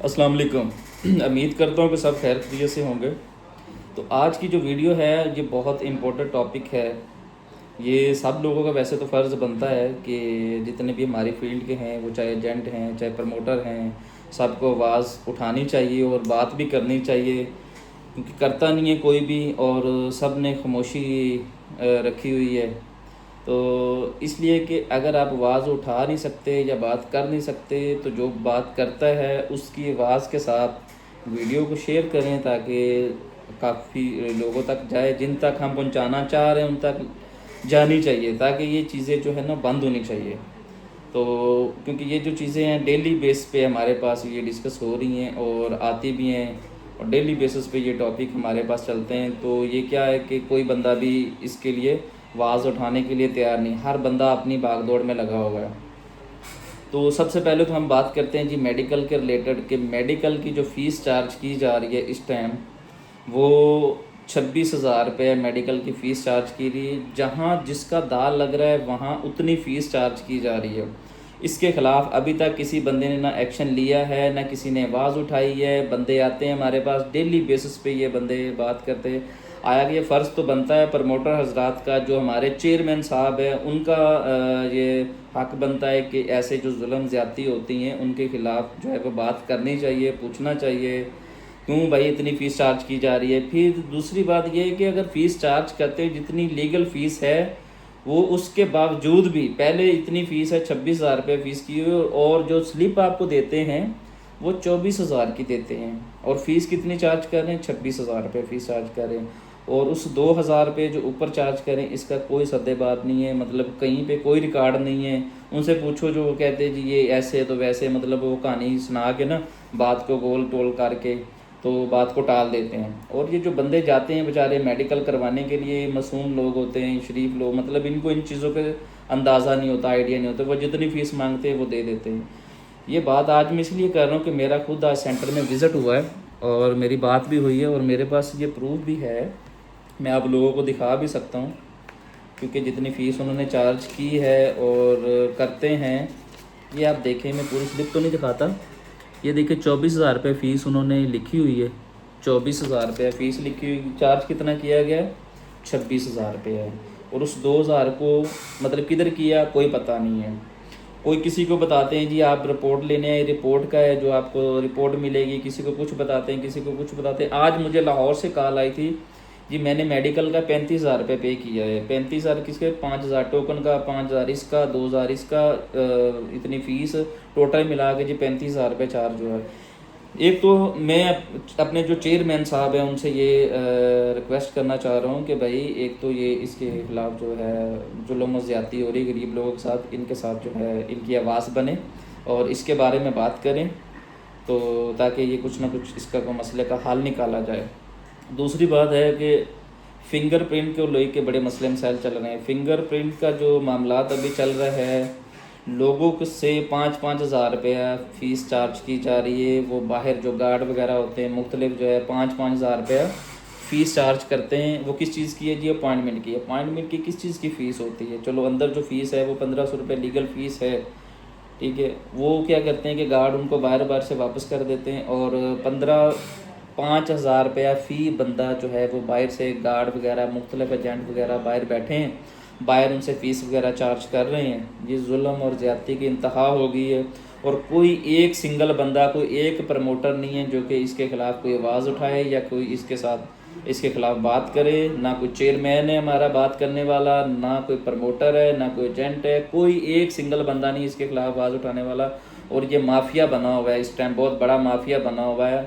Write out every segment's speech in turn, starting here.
السلام علیکم، امید کرتا ہوں کہ سب خیر خیریت سے ہوں گے۔ تو آج کی جو ویڈیو ہے یہ بہت امپورٹنٹ ٹاپک ہے۔ یہ سب لوگوں کا ویسے تو فرض بنتا ہے کہ جتنے بھی ہماری فیلڈ کے ہیں، وہ چاہے ایجنٹ ہیں چاہے پروموٹر ہیں، سب کو آواز اٹھانی چاہیے اور بات بھی کرنی چاہیے، کیونکہ کرتا نہیں ہے کوئی بھی اور سب نے خاموشی رکھی ہوئی ہے۔ تو اس لیے کہ اگر آپ آواز اٹھا نہیں سکتے یا بات کر نہیں سکتے تو جو بات کرتا ہے اس کی آواز کے ساتھ ویڈیو کو شیئر کریں تاکہ کافی لوگوں تک جائے، جن تک ہم پہنچانا چاہ رہے ہیں ان تک جانی چاہیے، تاکہ یہ چیزیں جو ہے نا بند ہونی چاہیے۔ تو کیونکہ یہ جو چیزیں ہیں ڈیلی بیس پہ ہمارے پاس یہ ڈسکس ہو رہی ہیں اور آتی بھی ہیں، اور ڈیلی بیسس پہ یہ ٹاپک ہمارے پاس چلتے ہیں۔ تو یہ کیا ہے کہ کوئی بندہ بھی اس کے لیے آواز اٹھانے کے لیے تیار نہیں، ہر بندہ اپنی بھاگ دوڑ میں لگا ہوا ہے۔ تو سب سے پہلے تو ہم بات کرتے ہیں جی میڈیکل کے ریلیٹڈ، کہ میڈیکل کی جو فیس چارج کی جا رہی ہے اس ٹائم وہ 26,000 روپے میڈیکل کی فیس چارج کی رہی ہے۔ جہاں جس کا دال لگ رہا ہے وہاں اتنی فیس چارج کی جا رہی ہے۔ اس کے خلاف ابھی تک کسی بندے نے نہ ایکشن لیا ہے، نہ کسی نے آواز اٹھائی ہے۔ بندے آتے ہیں ہمارے پاس ڈیلی بیسس پہ، یہ بندے بات کرتے ہیں۔ آیا کہ یہ فرض تو بنتا ہے پروموٹر حضرات کا، جو ہمارے چیئرمین صاحب ہیں ان کا یہ حق بنتا ہے کہ ایسے جو ظلم زیادتی ہوتی ہیں ان کے خلاف جو ہے وہ بات کرنی چاہیے، پوچھنا چاہیے کیوں بھائی اتنی فیس چارج کی جا رہی ہے۔ پھر دوسری بات یہ ہے کہ اگر فیس چارج کرتے جتنی لیگل فیس ہے وہ اس کے باوجود بھی پہلے اتنی فیس ہے 26,000 روپے فیس کی ہوئی، اور جو سلپ آپ کو دیتے ہیں وہ 24,000 کی دیتے ہیں، اور فیس کتنی چارج کر رہے ہیں؟ 26,000 روپے فیس چارج کر رہے ہیں، اور اس 2,000 روپے جو اوپر چارج کریں اس کا کوئی سدے بات نہیں ہے، مطلب کہیں پہ کوئی ریکارڈ نہیں ہے۔ ان سے پوچھو جو وہ کہتے ہیں جی یہ ایسے تو ویسے، مطلب وہ کہانی سنا کے نا بات کو گول ٹول کر کے تو بات کو ٹال دیتے ہیں۔ اور یہ جو بندے جاتے ہیں بیچارے میڈیکل کروانے کے لیے، معصوم لوگ ہوتے ہیں، شریف لوگ، مطلب ان کو ان چیزوں کا اندازہ نہیں ہوتا، آئیڈیا نہیں ہوتا، وہ جتنی فیس مانگتے ہیں وہ دے دیتے ہیں۔ یہ بات آج میں اس لیے کر رہا ہوں کہ میرا خود آج سینٹر میں وزٹ ہوا ہے اور میری بات بھی ہوئی ہے، اور میرے پاس یہ پروف بھی ہے، میں آپ لوگوں کو دکھا بھی سکتا ہوں، کیونکہ جتنی فیس انہوں نے چارج کی ہے اور کرتے ہیں یہ آپ دیکھیں، میں پوری سلپ تو نہیں دکھاتا، یہ دیکھیں 24,000 روپے فیس انہوں نے لکھی ہوئی ہے، 24,000 روپے فیس لکھی ہوئی، چارج کتنا کیا گیا ہے؟ 26,000 روپے ہے، اور اس 2,000 کو مطلب کدھر کیا کوئی پتہ نہیں ہے۔ کوئی کسی کو بتاتے ہیں جی آپ رپورٹ لینے آئے، رپورٹ کا ہے جو آپ کو رپورٹ ملے گی، کسی کو کچھ بتاتے ہیں، کسی کو کچھ بتاتے ہیں۔ آج مجھے لاہور سے کال آئی تھی جی میں نے میڈیکل کا 35,000 روپے پے کیا ہے۔ 35,000 کس کے؟ 5,000 ٹوکن کا، 5,000 اس کا، 2,000 اس کا، اتنی فیس ٹوٹل ملا کے جی 35,000 روپے چارج ہوا ہے۔ ایک تو میں اپنے جو چیئرمین صاحب ہیں ان سے یہ ریکویسٹ کرنا چاہ رہا ہوں کہ بھائی ایک تو یہ اس کے خلاف جو ہے ظلم و زیادتی ہو رہی غریب لوگوں کے ساتھ، ان کے ساتھ جو ہے ان کی آواز بنے اور اس کے بارے میں بات کریں، تو تاکہ یہ کچھ نہ کچھ اس کا کوئی مسئلے کا حل نکالا جائے۔ دوسری بات ہے کہ فنگر پرنٹ کو لے کے بڑے مسئلے مسائل چل رہے ہیں۔ فنگر پرنٹ کا جو معاملات ابھی چل رہا ہے، لوگوں سے 5,000 روپے فیس چارج کی جا رہی ہے، وہ باہر جو گارڈ وغیرہ ہوتے ہیں مختلف جو ہے 5,000 روپے فیس چارج کرتے ہیں۔ وہ کس چیز کی ہے جی؟ اپوائنٹمنٹ کی۔ اپوائنٹمنٹ کی کس چیز کی فیس ہوتی ہے؟ چلو اندر جو فیس ہے وہ 1,500 روپے لیگل فیس ہے، ٹھیک ہے، وہ کیا کرتے ہیں کہ گارڈ ان کو باہر سے واپس کر دیتے ہیں، اور 5,000 روپیہ فی بندہ جو ہے وہ باہر سے گارڈ وغیرہ مختلف ایجنٹ وغیرہ باہر بیٹھے ہیں، باہر ان سے فیس وغیرہ چارج کر رہے ہیں۔ یہ ظلم اور زیادتی کی انتہا ہو گئی ہے، اور کوئی ایک سنگل بندہ، کوئی ایک پروموٹر نہیں ہے جو کہ اس کے خلاف کوئی آواز اٹھائے یا کوئی اس کے خلاف بات کرے۔ نہ کوئی چیئرمین ہے ہمارا بات کرنے والا، نہ کوئی پروموٹر ہے، نہ کوئی ایجنٹ ہے، کوئی ایک سنگل بندہ نہیں اس کے خلاف آواز اٹھانے والا۔ اور یہ مافیا بنا ہوا ہے اس ٹائم، بہت بڑا مافیا بنا ہوا ہے۔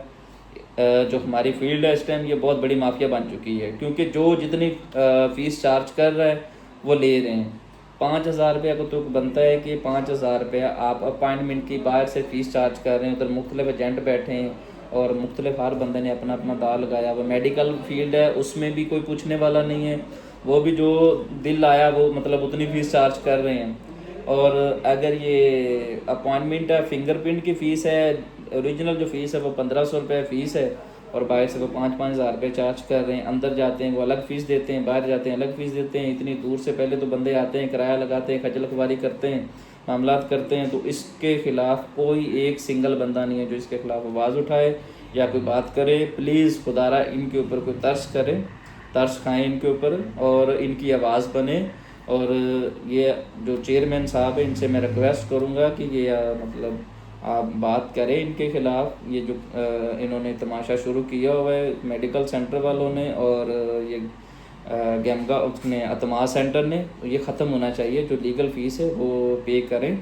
جو ہماری فیلڈ ہے اس ٹائم یہ بہت بڑی مافیا بن چکی ہے، کیونکہ جو جتنی فیس چارج کر رہا ہے وہ لے رہے ہیں۔ 5,000 روپیہ کو تو بنتا ہے کہ 5,000 روپیہ آپ اپائنٹمنٹ کی باہر سے فیس چارج کر رہے ہیں، ادھر مختلف ایجنٹ بیٹھے ہیں اور مختلف ہر بندے نے اپنا اپنا داؤ لگایا۔ وہ میڈیکل فیلڈ ہے اس میں بھی کوئی پوچھنے والا نہیں ہے، وہ بھی جو دل آیا وہ مطلب اتنی فیس چارج کر رہے ہیں۔ اور اگر یہ اپوائنٹمنٹ ہے، فنگر پرنٹ کی فیس ہے، اوریجنل جو فیس ہے وہ 1,500 روپے فیس ہے، اور باہر سے وہ 5,000 روپے چارج کر رہے ہیں. اندر جاتے ہیں وہ الگ فیس دیتے ہیں, باہر جاتے ہیں الگ فیس دیتے ہیں. اتنی دور سے پہلے تو بندے آتے ہیں, کرایہ لگاتے ہیں, خجل خواری کرتے ہیں, معاملات کرتے ہیں. تو اس کے خلاف کوئی ایک سنگل بندہ نہیں ہے جو اس کے خلاف آواز اٹھائے یا کوئی بات کرے. پلیز خدا را ان کے اوپر کوئی ترس کرے, ترس کھائیں ان کے اوپر اور ان کی آواز بنے. اور یہ جو چیئرمین صاحب ہیں ان سے میں ریکویسٹ کروں گا کہ یہ مطلب آپ بات کریں ان کے خلاف. یہ جو انہوں نے تماشا شروع کیا ہوا ہے میڈیکل سینٹر والوں نے اور یہ گیمگا نے اتما سینٹر نے, یہ ختم ہونا چاہیے. جو لیگل فیس ہے وہ پے کریں,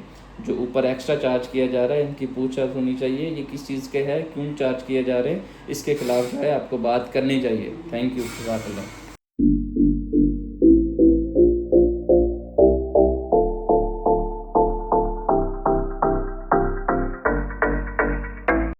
جو اوپر ایکسٹرا چارج کیا جا رہا ہے ان کی پوچھ گچھ ہونی چاہیے. یہ کس چیز کے ہے, کیوں چارج کیے جا رہے ہیں, اس کے خلاف جو ہے آپ کو بات کرنی چاہیے. تھینک یو, جزاک اللہ.